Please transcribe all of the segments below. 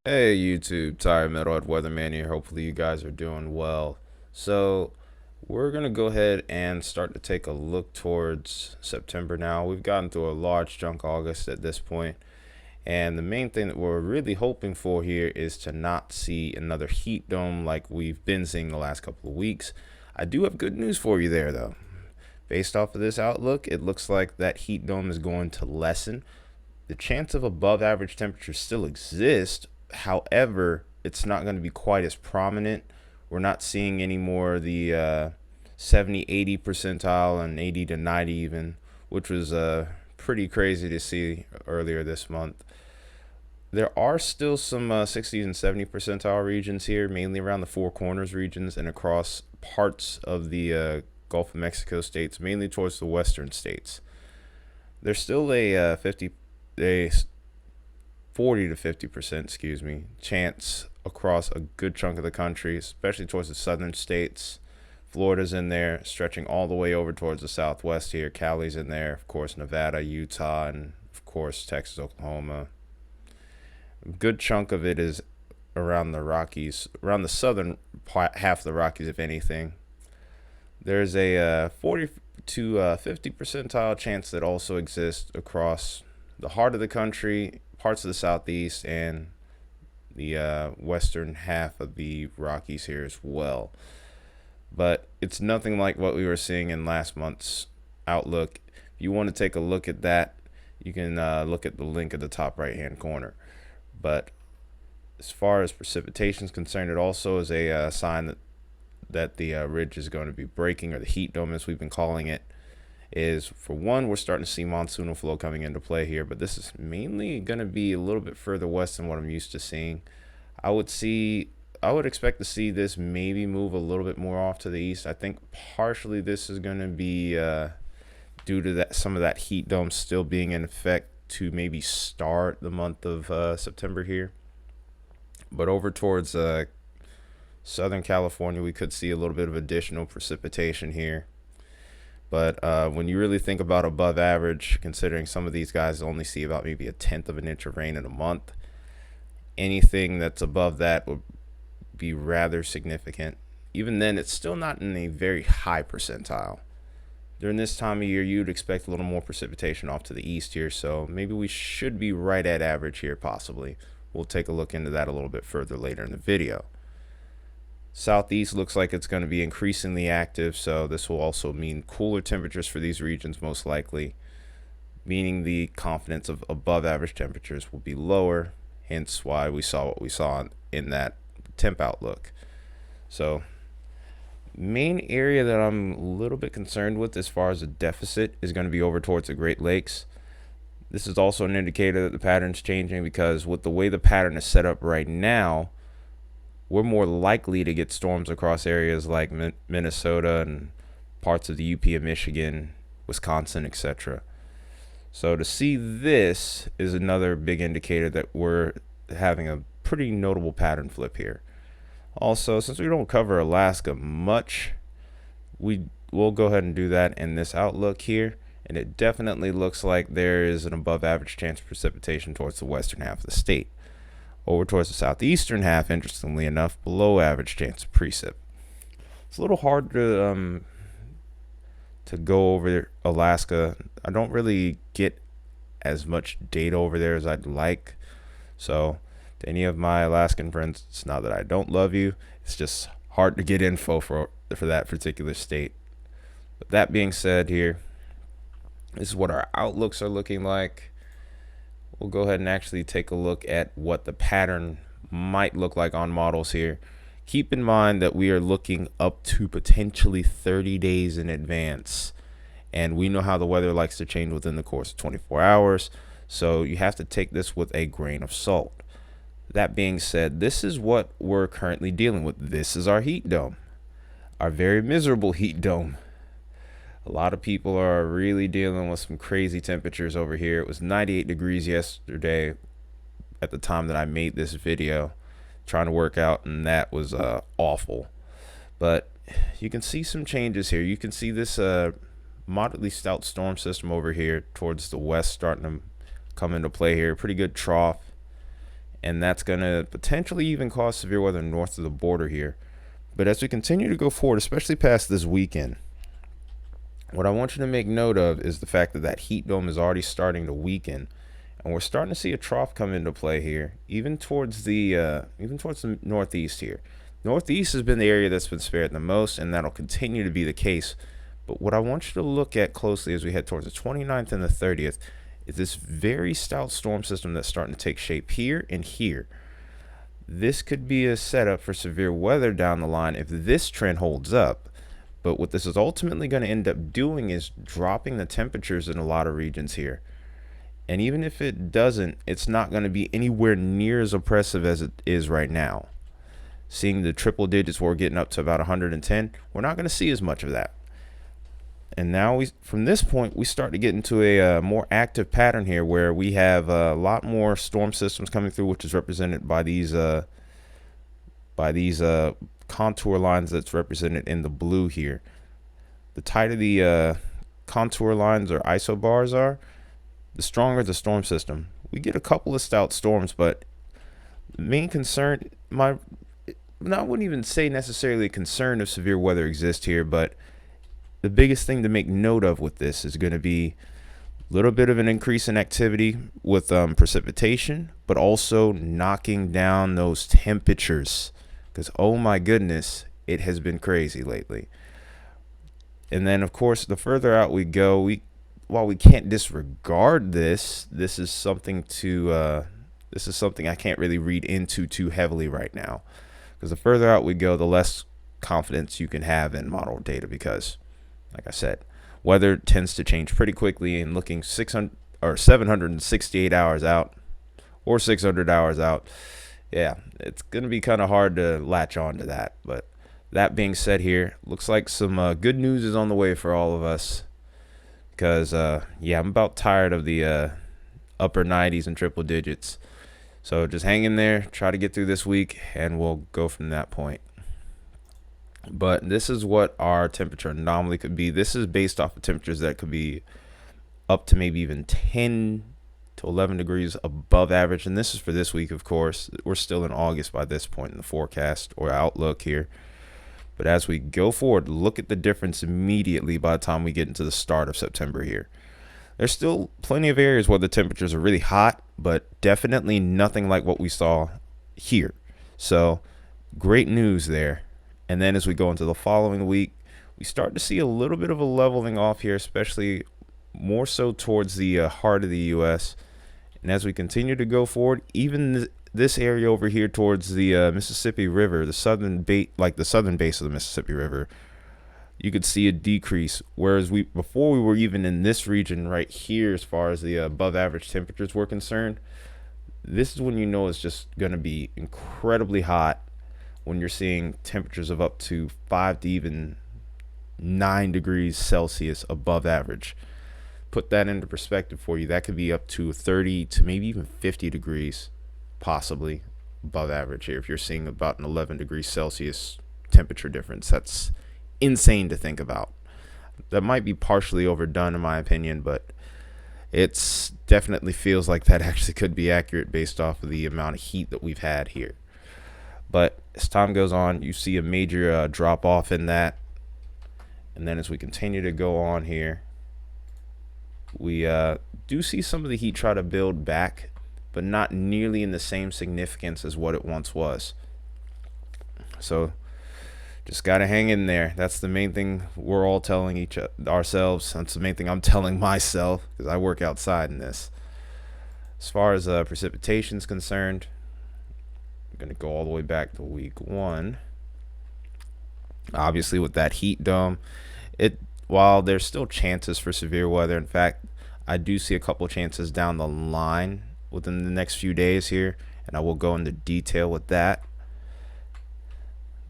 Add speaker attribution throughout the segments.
Speaker 1: Hey YouTube, Tired Metalhead Weatherman here. Hopefully you guys are doing well. So we're gonna go ahead and start to take a look towards September now. We've gotten through a large chunk of August at this point, and the main thing that we're really hoping for here is to not see another heat dome like we've been seeing the last couple of weeks. I do have good news for you there though. Based off of this outlook, it looks like that heat dome is going to lessen. The chance of above average temperatures still exists. However, it's not going to be quite as prominent. We're not seeing any more the 70, 80 percentile and 80 to 90 even, which was pretty crazy to see earlier this month. There are still some 60s and 70 percentile regions here, mainly around the Four Corners regions and across parts of the Gulf of Mexico states, mainly towards the western states. There's still a 40 to 50%, excuse me, chance across a good chunk of the country, especially towards the southern states. Florida's in there, stretching all the way over towards the southwest here. Cali's in there, of course, Nevada, Utah, and of course, Texas, Oklahoma. A good chunk of it is around the Rockies, around the southern half of the Rockies, if anything. There's a 40 to 50 percentile chance that also exists across the heart of the country, parts of the southeast, and the western half of the Rockies here as well. But it's nothing like what we were seeing in last month's outlook. If you want to take a look at that, you can look at the link at the top right hand corner. But as far as precipitation is concerned, it also is a sign that the ridge is going to be breaking, or the heat dome as we've been calling it. Is, for one, we're starting to see monsoonal flow coming into play here, but this is mainly going to be a little bit further west than what I'm used to seeing. I would expect to see this maybe move a little bit more off to the east. I think partially this is going to be due to that some of that heat dome still being in effect to maybe start the month of September here. But over towards Southern California, we could see a little bit of additional precipitation here. But when you really think about above average, considering some of these guys only see about maybe a tenth of an inch of rain in a month, anything that's above that would be rather significant. Even then, it's still not in a very high percentile. During this time of year, you'd expect a little more precipitation off to the east here, so maybe we should be right at average here, possibly. We'll take a look into that a little bit further later in the video. Southeast looks like it's going to be increasingly active, so this will also mean cooler temperatures for these regions, most likely, meaning the confidence of above average temperatures will be lower, hence why we saw what we saw in that temp outlook. So main area that I'm a little bit concerned with as far as a deficit is going to be over towards the Great Lakes. This is also an indicator that the pattern's changing, because with the way the pattern is set up right now, we're more likely to get storms across areas like Minnesota and parts of the UP of Michigan, Wisconsin, etc. So to see this is another big indicator that we're having a pretty notable pattern flip here. Also, since we don't cover Alaska much, we will go ahead and do that in this outlook here. And it definitely looks like there is an above average chance of precipitation towards the western half of the state. Over towards the southeastern half, interestingly enough, below average chance of precip. It's a little hard to go over Alaska. I don't really get as much data over there as I'd like. So to any of my Alaskan friends, it's not that I don't love you. It's just hard to get info for that particular state. But that being said here, this is what our outlooks are looking like. We'll go ahead and actually take a look at what the pattern might look like on models here. Keep in mind that we are looking up to potentially 30 days in advance. And we know how the weather likes to change within the course of 24 hours. So you have to take this with a grain of salt. That being said, this is what we're currently dealing with. This is our heat dome, our very miserable heat dome. A lot of people are really dealing with some crazy temperatures over here. It was 98 degrees yesterday at the time that I made this video, trying to work out, and that was awful. But you can see some changes here. You can see this moderately stout storm system over here towards the west starting to come into play here. Pretty good trough. and that's going to potentially even cause severe weather north of the border here. But as we continue to go forward, especially past this weekend, what I want you to make note of is the fact that that heat dome is already starting to weaken, and we're starting to see a trough come into play here, even towards the northeast here. Northeast has been the area that's been spared the most, and that'll continue to be the case. But what I want you to look at closely as we head towards the 29th and the 30th is this very stout storm system that's starting to take shape here and here. This could be a setup for severe weather down the line if this trend holds up. But what this is ultimately going to end up doing is dropping the temperatures in a lot of regions here. And even if it doesn't, it's not going to be anywhere near as oppressive as it is right now. Seeing the triple digits where we're getting up to about 110, we're not going to see as much of that. And now from this point, we start to get into a more active pattern here where we have a lot more storm systems coming through, which is represented by these contour lines that's represented in the blue here. The tighter the contour lines or isobars are, the stronger the storm system. We get a couple of stout storms, but the main concern, I wouldn't even say necessarily a concern if severe weather exists here, but the biggest thing to make note of with this is going to be a little bit of an increase in activity with precipitation, but also knocking down those temperatures, because oh my goodness, it has been crazy lately. And then of course, the further out we go, while we can't disregard this is something I can't really read into too heavily right now, because the further out we go, the less confidence you can have in model data, because like I said, weather tends to change pretty quickly, and looking 600 or 768 hours out or 600 hours out, yeah, it's going to be kind of hard to latch on to that. But that being said, here looks like some good news is on the way for all of us, because I'm about tired of the upper 90s and triple digits. So just hang in there, try to get through this week, and we'll go from that point. But this is what our temperature anomaly could be. This is based off of temperatures that could be up to maybe even 10 to 11 degrees above average. And this is for this week, of course. We're still in August by this point in the forecast or outlook here. But as we go forward, look at the difference immediately by the time we get into the start of September here. There's still plenty of areas where the temperatures are really hot, but definitely nothing like what we saw here. So great news there. And then as we go into the following week, we start to see a little bit of a leveling off here, especially more so towards the heart of the U.S. And as we continue to go forward, even this area over here towards the Mississippi River, the southern base of the Mississippi River, you could see a decrease. Whereas before we were even in this region right here, as far as the above average temperatures were concerned, this is when you know it's just going to be incredibly hot, when you're seeing temperatures of up to 5 to even 9 degrees Celsius above average. Put that into perspective for you. That could be up to 30 to maybe even 50 degrees possibly above average here. If you're seeing about an 11 degrees Celsius temperature difference, that's insane to think about. That might be partially overdone in my opinion, but it's definitely feels like that actually could be accurate based off of the amount of heat that we've had here. But as time goes on, you see a major drop off in that. And then as we continue to go on here, we do see some of the heat try to build back, but not nearly in the same significance as what it once was. So just got to hang in there. That's the main thing we're all telling ourselves. That's the main thing I'm telling myself, because I work outside in this. As far as precipitation is concerned, going to go all the way back to week 1. Obviously, with that heat dome, while there's still chances for severe weather, in fact, I do see a couple chances down the line within the next few days here, and I will go into detail with that,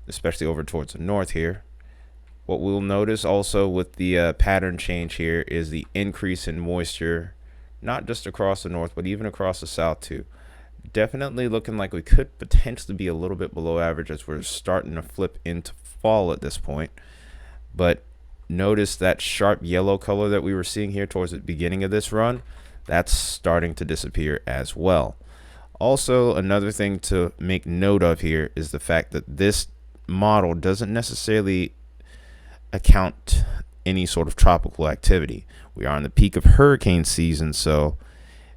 Speaker 1: especially over towards the north here. What we'll notice also with the pattern change here is the increase in moisture, not just across the north, but even across the south too. Definitely looking like we could potentially be a little bit below average as we're starting to flip into fall at this point. But notice that sharp yellow color that we were seeing here towards the beginning of this run, that's starting to disappear as well. Also, another thing to make note of here is the fact that this model doesn't necessarily account any sort of tropical activity. We are in the peak of hurricane season, so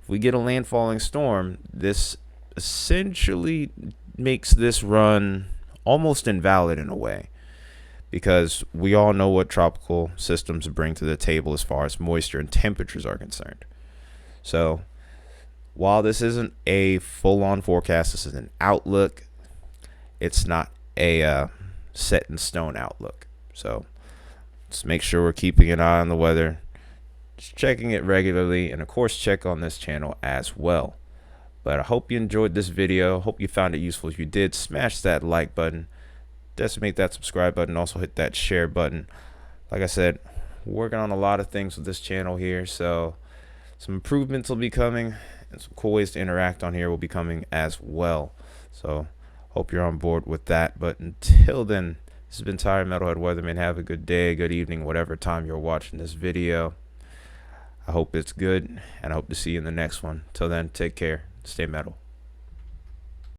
Speaker 1: if we get a landfalling storm, this essentially makes this run almost invalid in a way, because we all know what tropical systems bring to the table as far as moisture and temperatures are concerned. So while this isn't a full-on forecast, this is an outlook. It's not a set in stone outlook. So just make sure we're keeping an eye on the weather, just checking it regularly, and of course check on this channel as well. But I hope you enjoyed this video. Hope you found it useful. If you did, smash that like button, decimate that subscribe button, also hit that share button. Like I said, working on a lot of things with this channel here, so some improvements will be coming, and some cool ways to interact on here will be coming as well. So hope you're on board with that. But until then, this has been Tyler Metalhead Weatherman. Have a good day, good evening, whatever time you're watching this video. I hope it's good, and I hope to see you in the next one. Till then, take care. Stay metal.